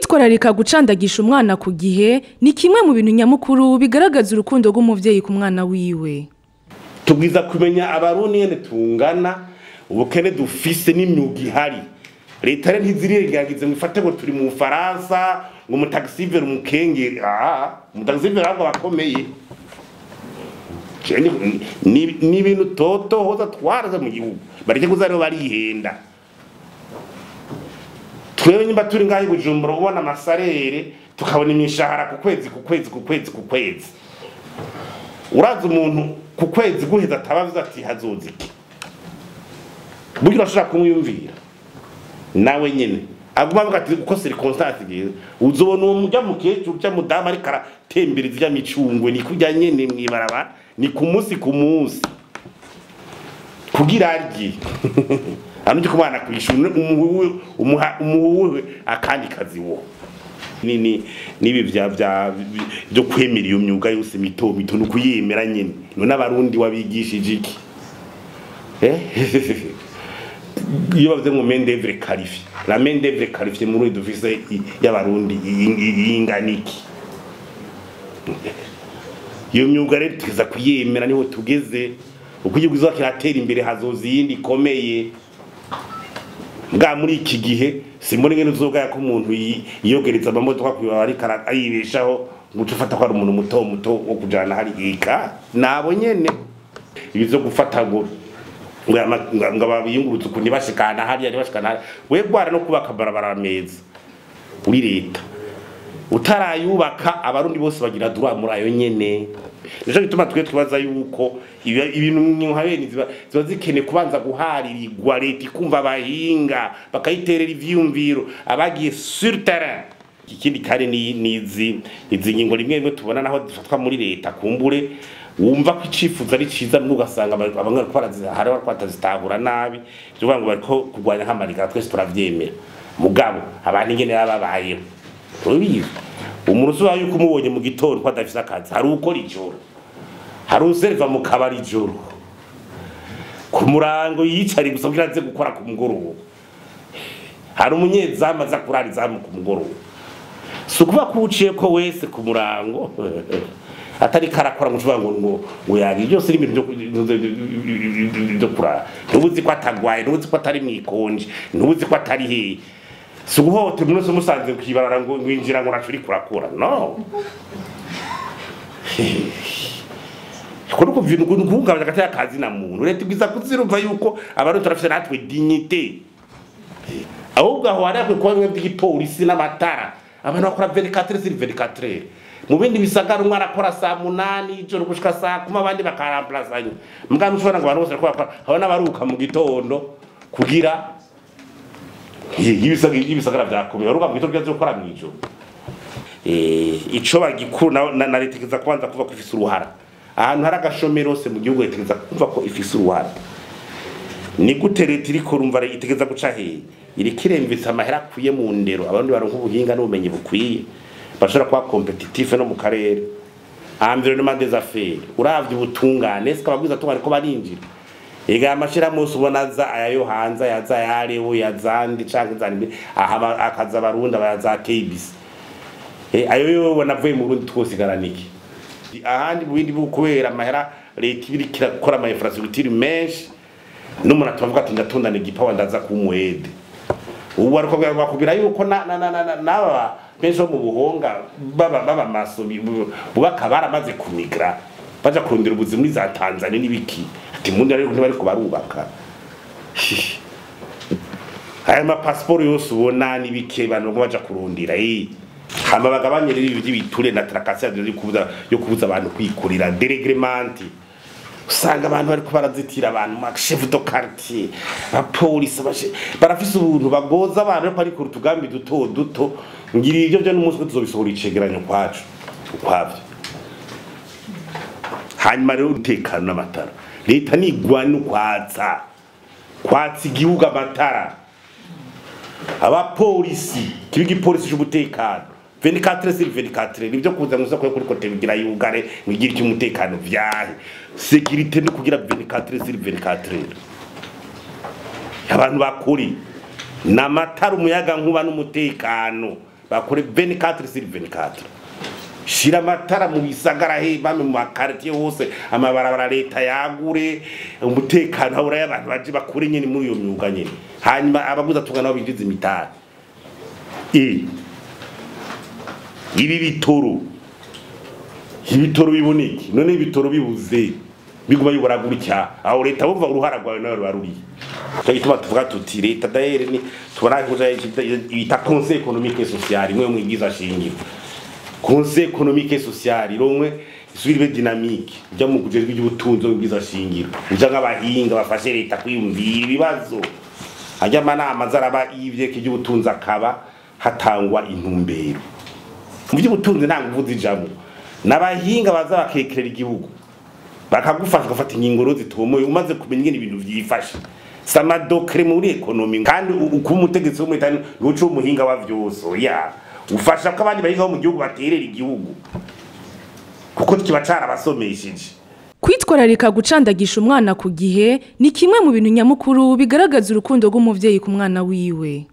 Kwitwararika gucandagisha umwana ku gihe ni kimwe mu bintu nyamukuru bigaragaza urukundo rw'umuvyeyi ku mwana wiwe. Tubwiza kumenya abarundi nyene tungana, ubukene dufise n'imyuga ihari. Leta rero ntizirirengagize ngo ifate ngo turi mu Faransa ngo umutaxivere umukenge, umutaxivere ahubwo bakomeye. Ni ibintu toto hoza twaraza mu gihugu bareke kuzariho barihenda. Twewe nyimba turi ngaho Bujumbura ubona amasarere tukabona imishahara ku kwezi. Uraza umuntu ku kwezi guheza atabavuze ati hazoza iki. Bugira ashaka kumwiyumvira. Nawe nyene aguma avuga ati uko circonstance giye uzobona uwo mujya mukecuru cya mudama ari karatembera izya micungwe ni kujya nyene mwibaraba ni ku munsi kugira aryi anuje kubana kwishura umuwe akandi kazi wo nibi byo kwemera iyo myuga yose mito no kuyemera nyene none abarundi wabigishije iki iyo bavuze ngo main d'œuvre qualifiée la main d'œuvre qualifiée muri dufise y'abarundi inganiki iyo myuga rero tuza kuyemera niho tugeze uko igihugu kiratera imbere hazoza yindi komeye nga muri iki gihe simbone ngene uzoga yako umuntu yiyogereza amamodoka kwiba ari ayibeshaho guca ufata ko ari umuntu muto wo kujana hari ika nabo nyene ibizo gufata ngo babiyungurutse ukuntu bashikana hariya ntibashikana we gwara no kubaka barabara meza uri leta utarayubaka abarundi bose bagira droit muri ayo nyene nico gituma twibaza yuko ibintu nk'abene ziba zikene kubanza guharirirwa leta ikumva abahinga bakayiterera ivyumviro abagiye sur terrain. Ikindi kare nizi ngingo rimwe tubona naho zifatwa muri leta kumbure wumva ko icifuza ari ciza n'ugasanga abamwe hari batazitahura nabi byo ngo bariko kugwanya nk'amarika twese turavyemera mugabo abantu ingene babayeho ubizi umuruso wayo kumubonye mu gitondo ko adafise akazi hari ukora ijoro hari userva mu kabari ijoro ku murango yiyicariye gusa kugira aze gukora ku mugoroba hari umunyezamu aza kurara izamu ku mugoroba sukuba kuciye ko wese ku murango atari karakora mu cubango ngo yagi byose ari ibintu byo kurara ntubuzi ko atagwaye ntubuzi ko atari mwikonje ntubuzi ko atari he suguhote munose musanze kwibarara ngo injira ngo racuri kurakora no ko bintu ngungabanya gataya akazi na muntu leta bwiza kuzirumva yuko abantu turafite natwe dignité ahubwo aho ari ko mwe by'ipolisi n'amatara abantu bakora 24 sur 24 mu bindi bisagara umwe arakora saa 8 ijoro gushika saa 10 abandi bakaramplazanya mugano ushobora ngo abantu bose bakora abana baruka mu gitondo kugira ibisagara byakomeye baruka mu gitondo byaje gukora mu ijoro ico bagikuru na letekeza kwanza kuva ku ifise uruhara ahantu hari agashomero se mu gihugu letekeza kuva ko ifise uruhara ni gute leta iriko rumva itegeza guca hehe iri kiremvisa amahera kuye mu ndero abandi baronka ubuhinga n'ubumenyi bukwiye bashobora kuba competitif no mu karere environnement des affaires uravye ubutungane sika bagwiza tungane ko barinjira ega amashira mose ubonaza ayayo hanza yaza yareho yazandi canke zandi aha akaza abarundi abaza KBC ayo yo bonavuye mu Burundi twosigaraniki ahandi bindi kubera amahera leta ibiri kirakora ama infrastructure menshi n'umuntu atavuga ati ndatondana igipawa ndaza kumwede ubu ariko bakubira yuko naba benshi mu buhonga baba maso bubaka baramaze kumigra baja kurondera ubuzima muri za Tanzania n'ibiki ati mundi rero ntibari ko barubaka aya ma passport yose ubona n'ibike bantu ngo baja kurondera hama bagabanyere ibiture na trakasiyo yo kubuza abantu kwikurira deregrement usanga abantu bariko barazitira abantu chef de quartier apolice barafise ubuntu bagoza abantu bari ku rutugambi duto ngira ivyo byo n'umunsi tuzobisohora icegeranyo kwacu ukwavyo hanyuma rero utekana n'amatara leta nigwana ukwatsa igihugu amatara abapolisi kibigi polisi cy'umutekano 24 sur 24 nibyo kuza muza kuri kote bigira yugare ngigira cy'umutekano vyahe sécurité no kugira 24 sur 24 abantu bakuri namatara umuyaga nkuba n'umutekano bakore 24/24 shira amatara mu bisagara he bame mu makartier hose amabarabara leta yagure umutekano habura y'abantu baje bakure nyene muri iyo myuga nyene hanyuma abaguza tungana bigize imitari ibi bitoro biboneke none ibitoro bibuze biguma bibora gutya aho leta bumva uruhara rwawe nawe rwaruri cyangwa tuvuga tuti leta dahere ni tubona ko ita conseil économique et social imwe mu igiza shingiro conseil économique et social iromwe isubire dynamique bya mu kujejwe iby'ubutunzi bw'iza shingiro uja nk'abahinga bafashe leta kwiyumvira ibibazo ajya manama zaraba ivye k'iby'ubutunzi akaba hatangwa intumbero mu by'ubutunzi nta nguvu zijamwe n'abahinga baza bakekerera igihugu bakagufasha gufata ingingo zitomoye umaze kumenya ingene ibintu vyifashe sama docre muri economy kandi uko umutegetsi wo mwitani uco umuhinga wa vyose ya ufasha ko abandi bayiga mu gihugu baterera igihugu kuko kiba carabasomesheje. Kwitwararika gucandagisha umwana ku gihe ni kimwe mu bintu nyamukuru bigaragaza urukundo rw'umuvyeyi ku mwana wiwe.